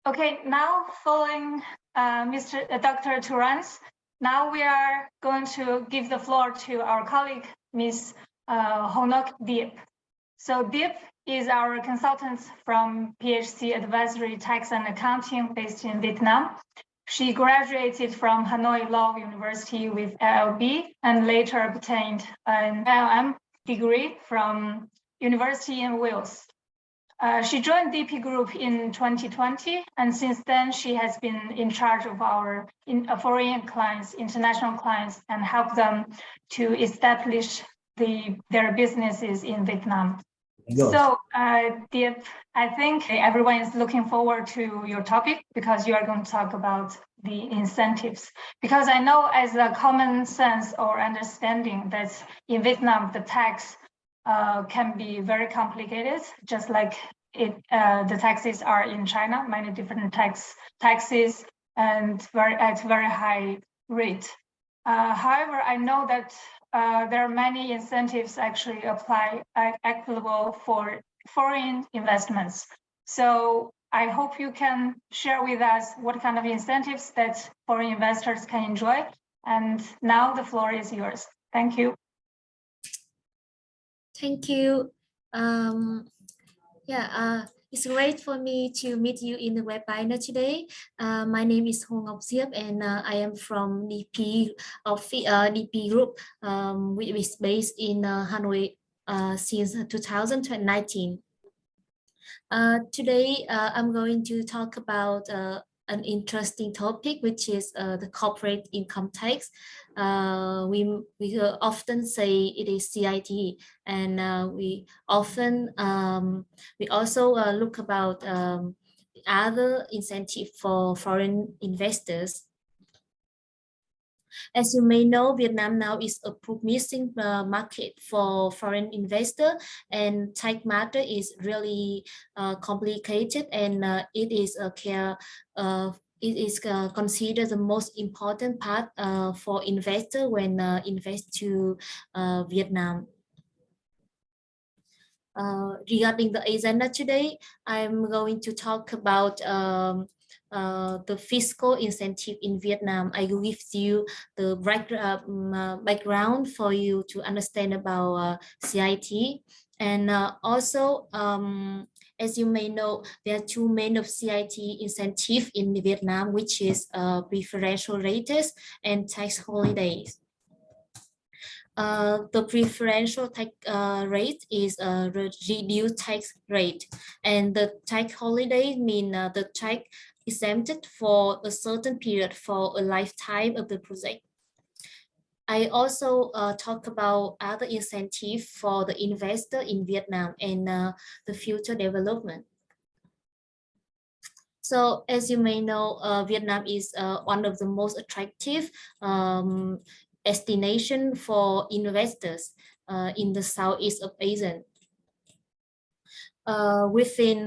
Okay, now following Dr. Turans, now we are going to give the floor to our colleague, Ms. Honok Diep. So Diep is our consultant from PHC Advisory Tax and Accounting based in Vietnam. She graduated from Hanoi Law University with LLB and later obtained an LLM degree from University in Wales. She joined DP Group in 2020, and since then she has been in charge of our foreign clients, international clients, and help them to establish their businesses in Vietnam. Yes. So, Diep, I think everyone is looking forward to your topic because you are going to talk about the incentives. Because I know as a common sense or understanding that in Vietnam, the tax can be very complicated, just like the taxes are in China, many different taxes and at very high rate. However, I know that there are many incentives actually applicable for foreign investments. So I hope you can share with us what kind of incentives that foreign investors can enjoy. And now the floor is yours. Thank you. Thank you. It's great for me to meet you in the webinar today. My name is Hong Ngọc Diep, and I am from DP Group, which is based in Hanoi since 2019. Today, I'm going to talk about an interesting topic, which is the corporate income tax. We often say it is CIT, and we also look about other incentive for foreign investors. As you may know, Vietnam now is a promising market for foreign investor, and tax matter is really complicated, and it is considered the most important part for investor when invest to Vietnam. Regarding the agenda today, I'm going to talk about the fiscal incentive in Vietnam. I will give you the background for you to understand about CIT. And also, as you may know, there are two main of CIT incentive in Vietnam, which is preferential rates and tax holidays. The preferential tax rate is a reduced tax rate, and the tax holiday mean the tax exempted for a certain period for a lifetime of the project. I also talk about other incentive for the investor in Vietnam and the future development. So as you may know, Vietnam is one of the most attractive destination for investors in the Southeast of Asia. Within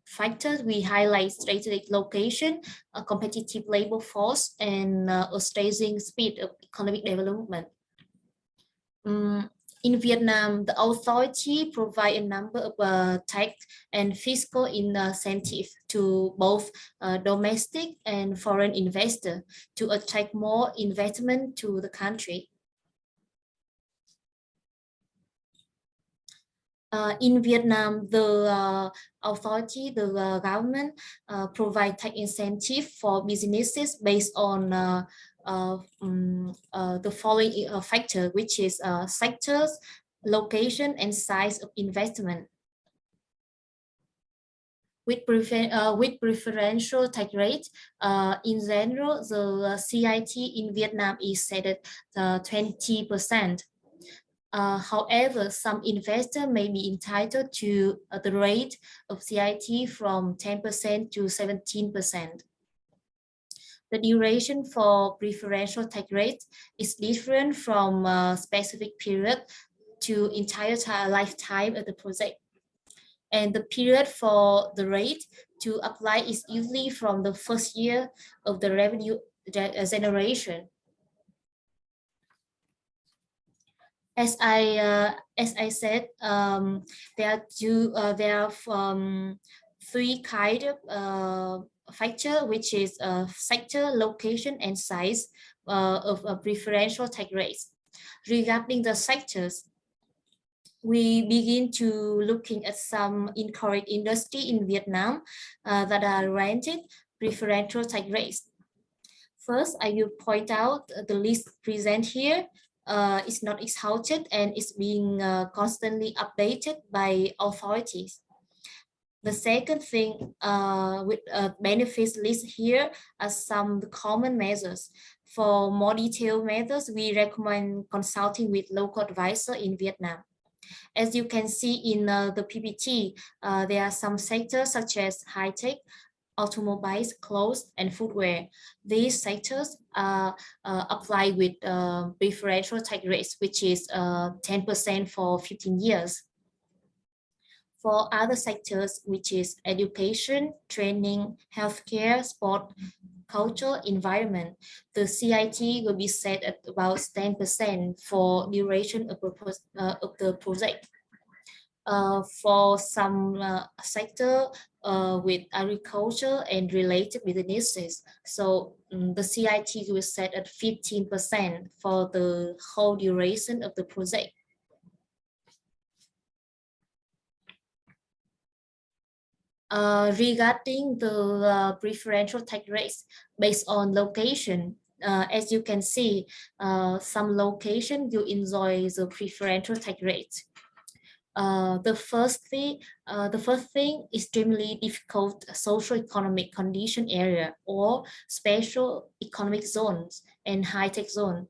factors, we highlight strategic location, a competitive labor force, and a staging speed of economic development. In Vietnam, the authority provide a number of tax and fiscal incentives to both domestic and foreign investors to attract more investment to the country. In Vietnam, the authority, the government provide tax incentive for businesses based on the following factor, which is sectors, location, and size of investment. With preferential tax rate, in general, the CIT in Vietnam is set at 20%. However, some investor may be entitled to the rate of CIT from 10% to 17%. The duration for preferential tax rate is different from a specific period to entire lifetime of the project. And the period for the rate to apply is usually from the first year of the revenue generation. As I said, there are three kind of factor, which is sector, location, and size of a preferential tax rates. Regarding the sectors, we begin to looking at some incorrect industry in Vietnam that are granted preferential tax rates. First, I will point out the list present here is not exhausted and is being constantly updated by authorities. The second thing with benefits list here are some common measures. For more detailed methods, we recommend consulting with local advisor in Vietnam. As you can see in the PPT, there are some sectors such as high-tech, automobiles, clothes, and footwear. These sectors apply with preferential tax rates, which is 10% for 15 years. For other sectors, which is education, training, healthcare, sport, culture, environment, the CIT will be set at about 10% for duration of the project. For some sector with agriculture and related businesses, so the CIT will set at 15% for the whole duration of the project. Regarding the preferential tax rates based on location, as you can see, some location you enjoy the preferential tax rates. The first thing, extremely difficult socio-economic condition area or special economic zones and high-tech zone.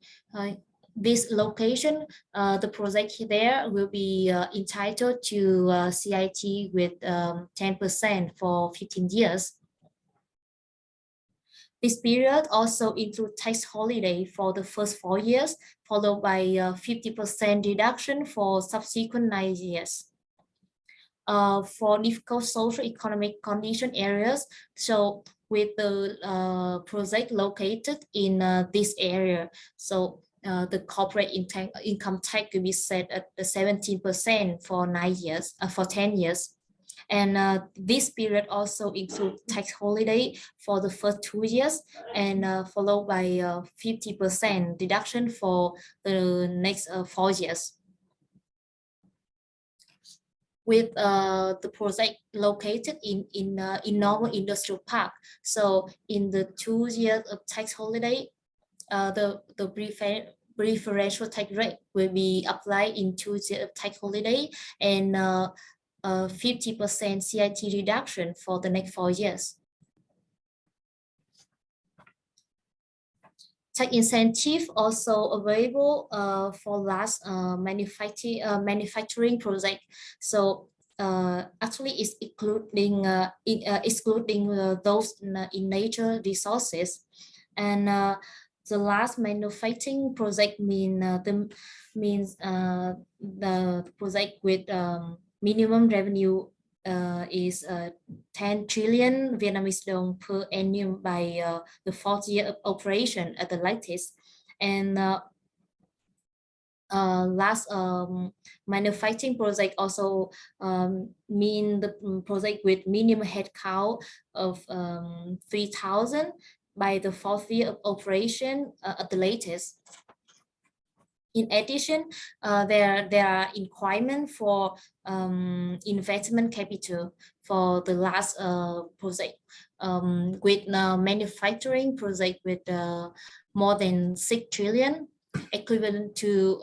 This location, the project there will be entitled to CIT with 10% for 15 years. This period also includes tax holiday for the first 4 years, followed by 50% deduction for subsequent 9 years. For difficult social economic condition areas, so with the project located in this area, so the corporate income tax will be set at 17% for 9 years, for 10 years. And this period also includes tax holiday for the first 2 years and followed by 50% deduction for the next 4 years. With the project located in normal industrial park, so in the 2 years of tax holiday, the preferential tax rate will be applied in 2 years of tax holiday and 50% CIT reduction for the next 4 years. Tax incentive also available for large manufacturing project. So actually it's excluding those in nature resources. And the last manufacturing project means the project with minimum revenue is 10 trillion Vietnamese dong per annum by the 4th year of operation at the latest. And last manufacturing project also mean the project with minimum headcount of 3,000 by the 4th year of operation at the latest. In addition, there are requirements for investment capital for the last project with manufacturing project with more than 6 trillion, equivalent to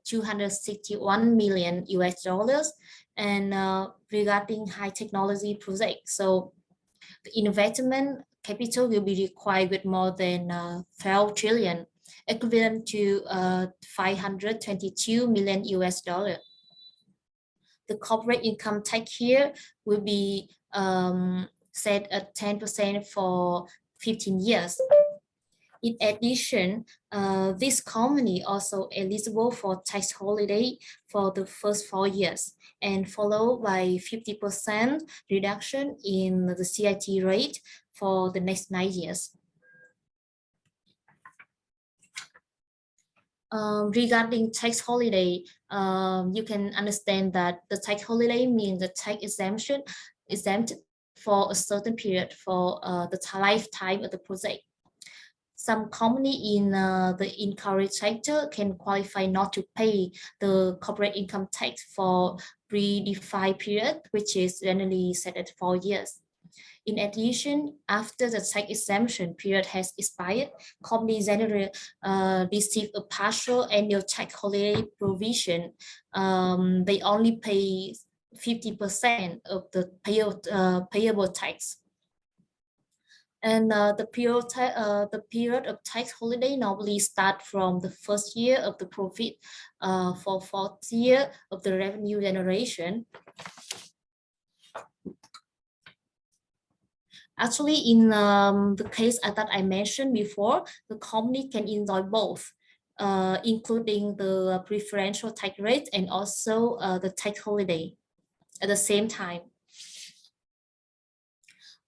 261 million US dollars. And regarding high technology project, so the investment capital will be required with more than 12 trillion, equivalent to 522 million US dollar. The corporate income tax here will be set at 10% for 15 years. In addition, this company also eligible for tax holiday for the first 4 years and followed by 50% reduction in the CIT rate for the next 9 years. Regarding tax holiday, you can understand that the tax holiday means the tax exempt for a certain period for the lifetime of the project. Some company in the encouraged sector can qualify not to pay the corporate income tax for predefined period, which is generally set at 4 years. In addition, after the tax exemption period has expired, companies generally receive a partial annual tax holiday provision. They only pay 50% of the payable tax. And the period of tax holiday normally start from the first year of the profit for fourth year of the revenue generation. Actually, in the case that I mentioned before, the company can enjoy both, including the preferential tax rate and also the tax holiday at the same time.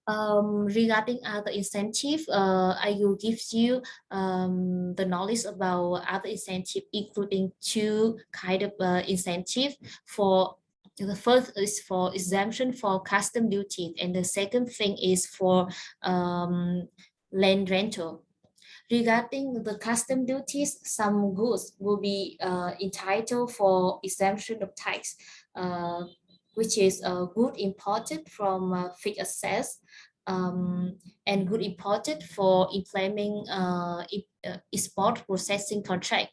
Regarding other incentive, I will give you the knowledge about other incentive, including two kind of incentive. For the first is for exemption for custom duty, and the second thing is for land rental. Regarding the custom duties, some goods will be entitled for exemption of tax, which is a good imported from fixed assets and good imported for implementing export processing contract.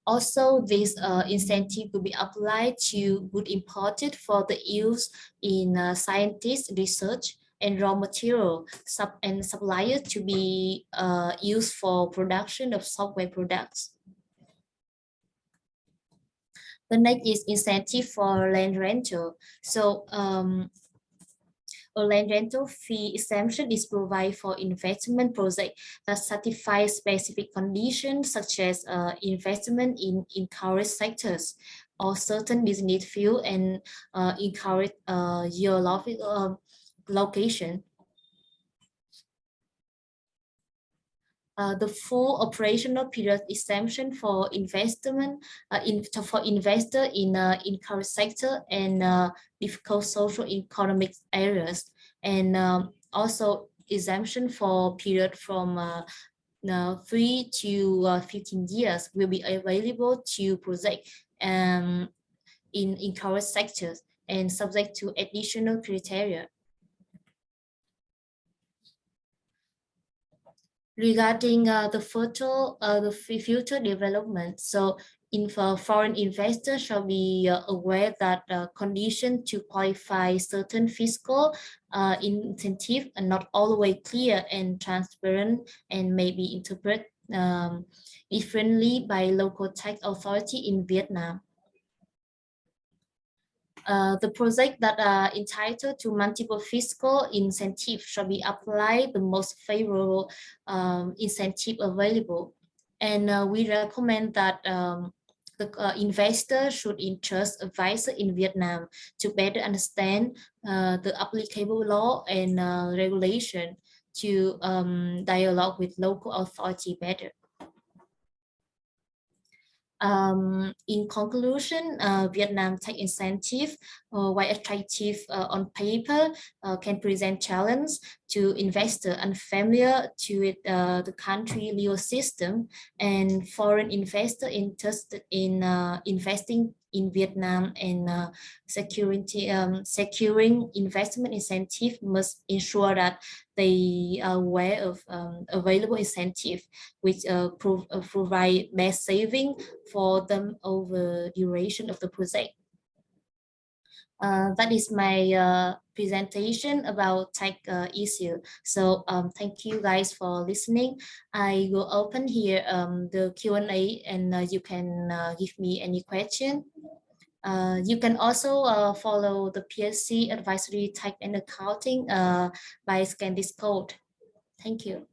Also, this incentive will be applied to good imported for the use in scientist research and raw material and supplier to be used for production of software products. The next is incentive for land rental. So a land rental fee exemption is provided for investment project that satisfy specific conditions such as investment in encouraged sectors or certain business field and encourage geographical location. The full operational period exemption for investment for investor in encouraged sector and difficult social economic areas, and also exemption for period from 3 to 15 years will be available to project in encouraged sectors and subject to additional criteria. Regarding the future development, so foreign investors shall be aware that condition to qualify certain fiscal incentive are not always clear and transparent and may be interpreted differently by local tax authority in Vietnam. The project that are entitled to multiple fiscal incentives shall be applied the most favorable incentive available. And we recommend that the investor should entrust advisor in Vietnam to better understand the applicable law and regulation to dialogue with local authority better. In conclusion, Vietnam tax incentive, while attractive on paper, can present challenge to investors unfamiliar to the country legal system, and foreign investors interested in investing in Vietnam and securing investment incentive must ensure that they are aware of available incentive which provide best saving for them over duration of the project. That is my presentation about tax issue. So thank you guys for listening. I will open here the Q&A, and you can give me any question. You can also follow the PHC Advisory Tax and Accounting by scan this code. Thank you.